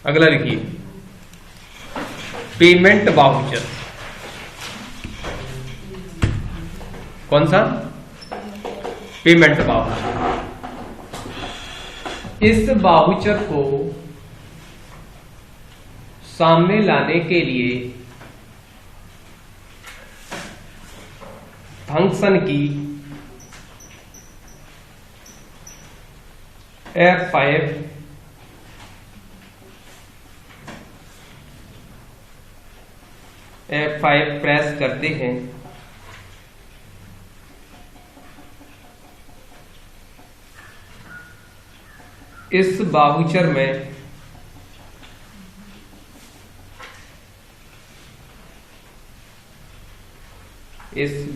अगला लिखिए payment voucher. कौन सा? Payment voucher. इस वाउचर को सामने लाने के लिए फंक्शन की F5 प्रेस करते हैं। इस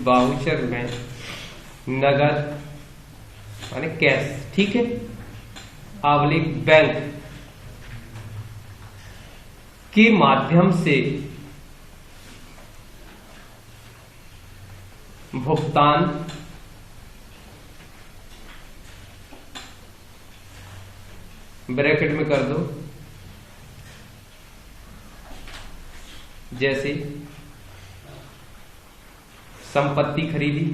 वाउचर में नगद माने कैश, ठीक है, आंवलिक बैंक के माध्यम से भुगतान ब्रैकेट में कर दो, जैसे संपत्ति खरीदी,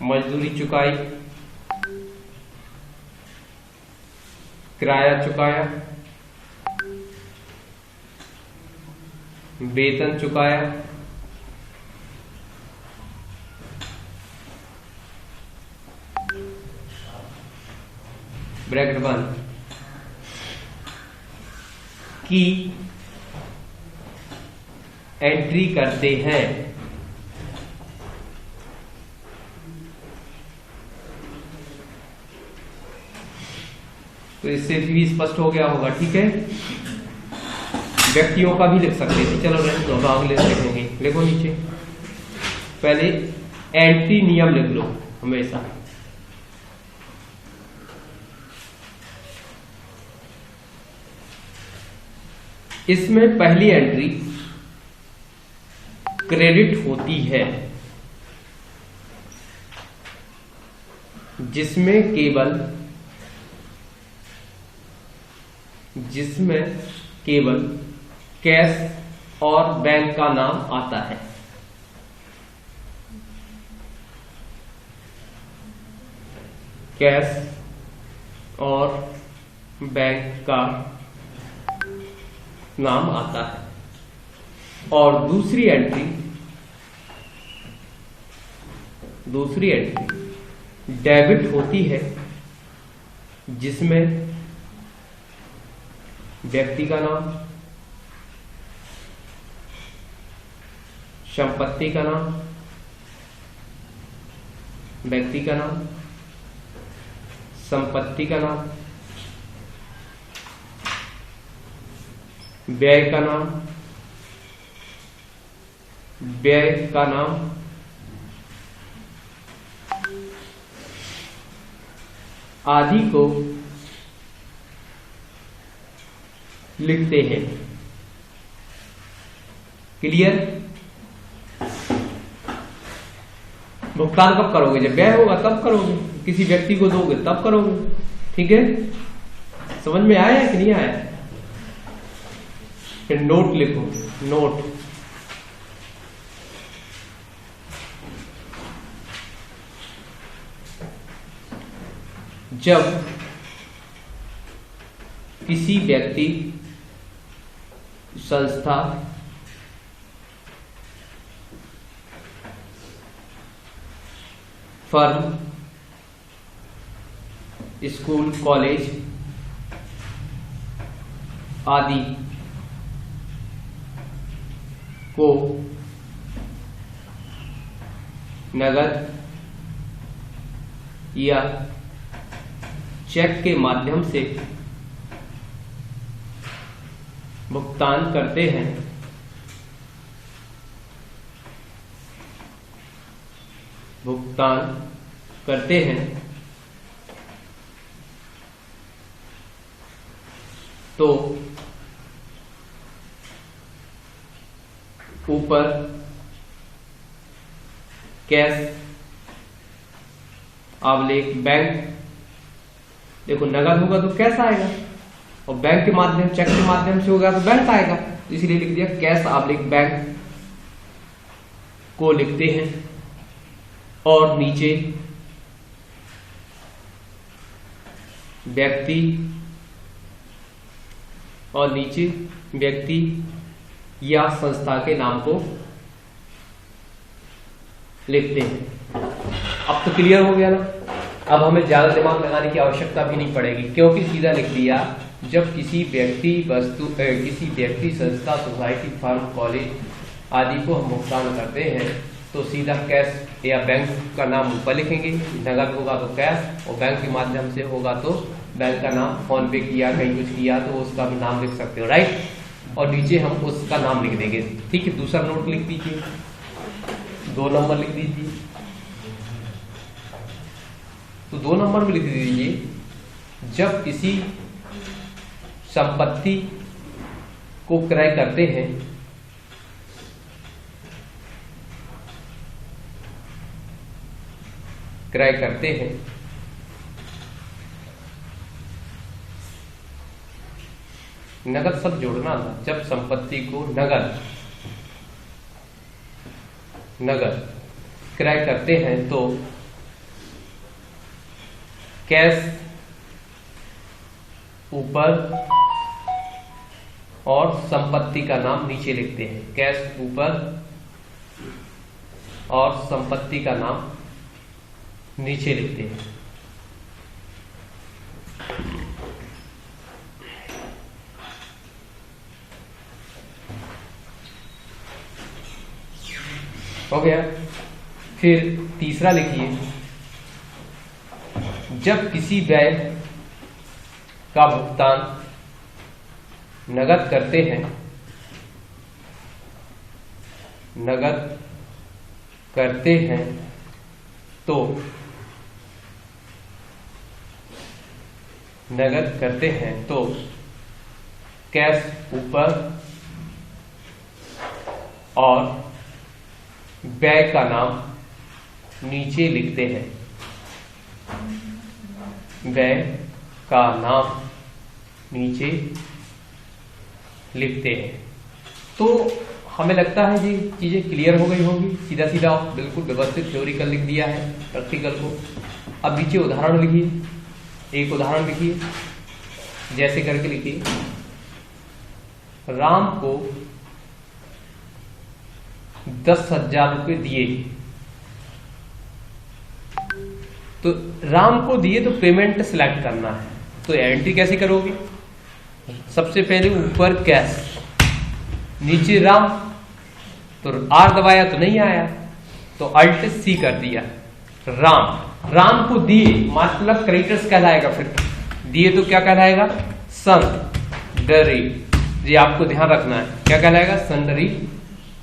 मजदूरी चुकाई, किराया चुकाया, वेतन चुकाया, ब्रैकेट बंद, की एंट्री करते हैं। तो इससे भी स्पष्ट हो गया होगा, ठीक है। व्यक्तियों का भी लिख सकते थे, चलो दोनों अगले लिखेंगे। लिखो नीचे, पहले एंट्री नियम लिख लो हमेशा। इसमें पहली एंट्री क्रेडिट होती है, जिसमें केवल कैश और बैंक का नाम आता है। कैश और बैंक का नाम आता है। और दूसरी एंट्री डेबिट होती है, जिसमें व्यक्ति का नाम, संपत्ति का नाम, व्यक्ति का नाम, संपत्ति का नाम, व्यय का नाम आदि को लिखते हैं। क्लियर? भुगतान कब करोगे? जब व्यय होगा तब करोगे, किसी व्यक्ति को दोगे तब करोगे, ठीक है। समझ में आया कि नहीं आया? फिर नोट लिखो, नोट। जब किसी व्यक्ति, संस्था, फर्म, स्कूल, कॉलेज आदि को नगद या चेक के माध्यम से भुगतान करते हैं, तो ऊपर कैश, आंवलिक बैंक देखो नगद होगा तो कैश आएगा, और बैंक के माध्यम, चेक के माध्यम से होगा तो बैंक आएगा, तो इसलिए लिख दिया कैश ऑब्लिक बैंक को लिखते हैं। और नीचे व्यक्ति, और नीचे व्यक्ति या संस्था के नाम को लिखते हैं। अब तो क्लियर हो गया ना, अब हमें ज्यादा दिमाग लगाने की आवश्यकता भी नहीं पड़ेगी, क्योंकि सीधा लिख दिया जब किसी व्यक्ति किसी व्यक्ति, संस्था, सोसाइटी, फर्म, कॉलेज आदि को हम भुगतान करते हैं तो सीधा कैश या बैंक का नाम ऊपर लिखेंगे, नगद होगा तो कैश, और बैंक के माध्यम से होगा तो बैंक का नाम, फोन पे किया, कहीं कुछ किया तो उसका भी नाम लिख सकते हो, राइट। और नीचे हम उसका नाम लिख देंगे, ठीक है। दूसरा नोट लिख दीजिए, 2 नंबर लिख दीजिए, तो 2 नंबर में लिख दीजिए जब किसी संपत्ति को क्रय करते हैं नगद सब जोड़ना था, जब संपत्ति को नगद क्रय करते हैं तो कैश ऊपर और संपत्ति का नाम नीचे लिखते हैं, कैश ऊपर और संपत्ति का नाम नीचे लिखते हैं। हो गया। फिर तीसरा लिखिए, जब किसी व्यय का भुगतान नगद करते हैं तो कैश ऊपर और व्यय का नाम नीचे लिखते हैं, व्यय का नाम नीचे लिखते हैं। तो हमें लगता है ये चीजें क्लियर हो गई होगी, सीधा सीधा बिल्कुल व्यवस्थित थ्योरिकल लिख दिया है प्रैक्टिकल को। अब नीचे उदाहरण लिखिए, एक उदाहरण लिखिए, जैसे करके लिखिए, राम को 10,000 रुपए दिए, तो राम को दिए तो पेमेंट सिलेक्ट करना है, तो एंट्री कैसे करोगे? सबसे पहले ऊपर कैश, नीचे राम, तो आर दबाया तो नहीं आया, तो अल्ट सी कर दिया, राम को दिए मतलब क्रेडिटर्स कहलाएगा, फिर दिए तो क्या कहलाएगा? सनडरी, ये आपको ध्यान रखना है, क्या कहलाएगा? सनडरी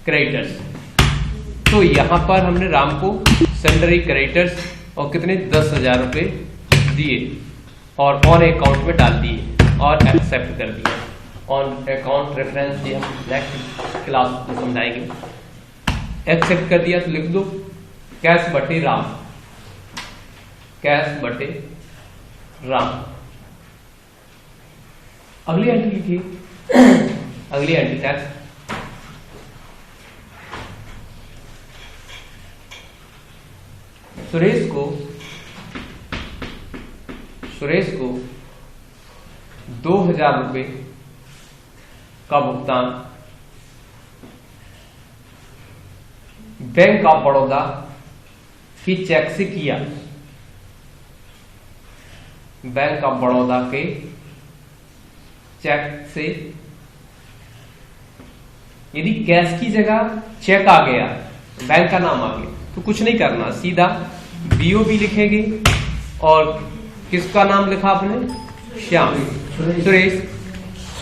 क्रेडिटर्स। तो यहां पर हमने राम को सनडरी क्रेडिटर्स और कितने 10,000 रुपए दिए और ऑन अकाउंट में डाल दिए और एक्सेप्ट कर दिया। ऑन अकाउंट रेफरेंस ये हम नेक्स्ट क्लास में समझाएंगे। एक्सेप्ट कर दिया तो लिख दो कैश बटे राम, कैश बटे राम। अगली एंट्री लिखिए, अगली एंट्री टैक्स, सुरेश को 2,000 रुपए का भुगतान बैंक ऑफ बड़ौदा की चेक से किया, बैंक ऑफ बड़ौदा के चेक से। यदि कैश की जगह चेक आ गया, बैंक का नाम आ गया, तो कुछ नहीं करना, सीधा बीओबी लिखेंगे और किसका नाम लिखा आपने? श्याम,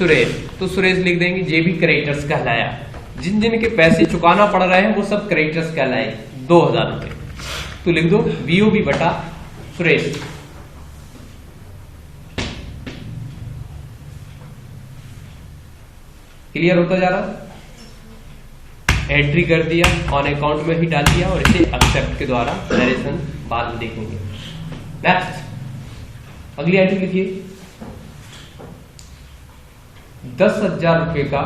सुरेश, तो सुरेश लिख देंगे, ये भी क्रेडिटर्स कहलाया। जिन जिन के पैसे चुकाना पड़ रहे हैं वो सब क्रेडिटर्स कहलाए, 2,000 रुपए, तो लिख दो बीओबी बटा सुरेश। क्लियर होता जा रहा? एंट्री कर दिया, ऑन अकाउंट में ही डाल दिया और इसे एक्सेप्ट के द्वारा नरेशन बाद में देखेंगे। नेक्स्ट अगली एंट्री लिखिए, 10,000 रुपए का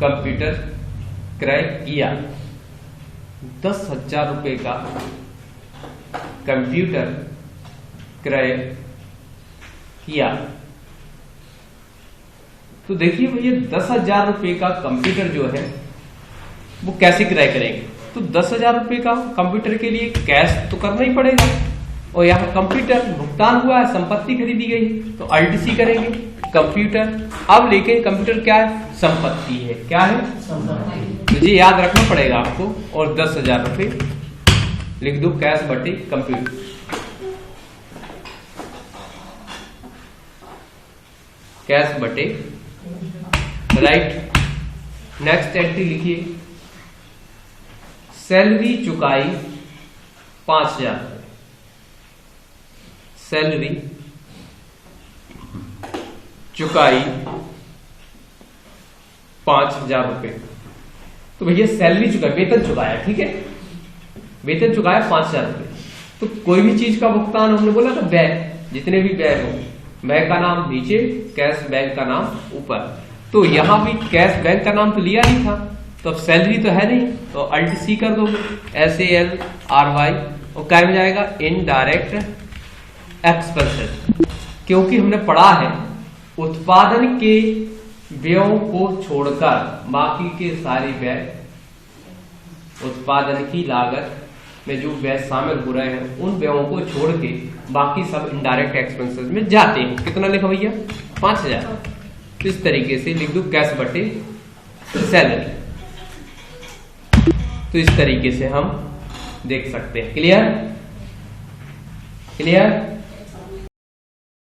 कंप्यूटर क्रय किया। 10,000 रुपए का कंप्यूटर क्रय किया। तो देखिए भैया 10,000 रुपए का कंप्यूटर जो है वो कैसे क्रय करेंगे? तो 10,000 रुपए का कंप्यूटर के लिए कैश तो करना ही पड़ेगा, और यहाँ कंप्यूटर भुगतान हुआ है, संपत्ति खरीदी गई, तो अल्टीसी करेंगे कंप्यूटर। अब लेकिन कंप्यूटर क्या है? संपत्ति है। क्या है? संपत्ति। मुझे याद रखना पड़ेगा आपको, और 10,000 रुपए लिख दो कैश बटे कंप्यूटर। कैश बटे राइट। नेक्स्ट एंट्री लिखिए, सैलरी चुकाई 5,000। सैलरी चुकाई 5,000 रुपए। तो भैया सैलरी चुकाई, वेतन चुकाया, ठीक है, वेतन चुकाया 5,000 रुपए। तो कोई भी चीज का भुगतान हमने बोला था व्यय, जितने भी व्यय हो, व्यय का नाम नीचे, कैश बैंक का नाम ऊपर। तो यहां भी कैश बैंक का नाम तो लिया नहीं था, तो अब सैलरी तो है नहीं, तो अल्ट सी कर दोगे, SALRY, और क्या में जाएगा? Indirect expenses. क्योंकि हमने पढ़ा है उत्पादन के व्ययों को छोड़कर बाकी के सारे व्यय, उत्पादन की लागत में जो व्यय शामिल हो रहे हैं उन व्ययों को छोड़ के बाकी सब इनडायरेक्ट एक्सपेंसेस में जाते हैं। कितना लिखा भैया? 5,000। इस तरीके से लिख दो कैश बटे सैलरी। तो इस तरीके से हम देख सकते हैं। क्लियर? क्लियर?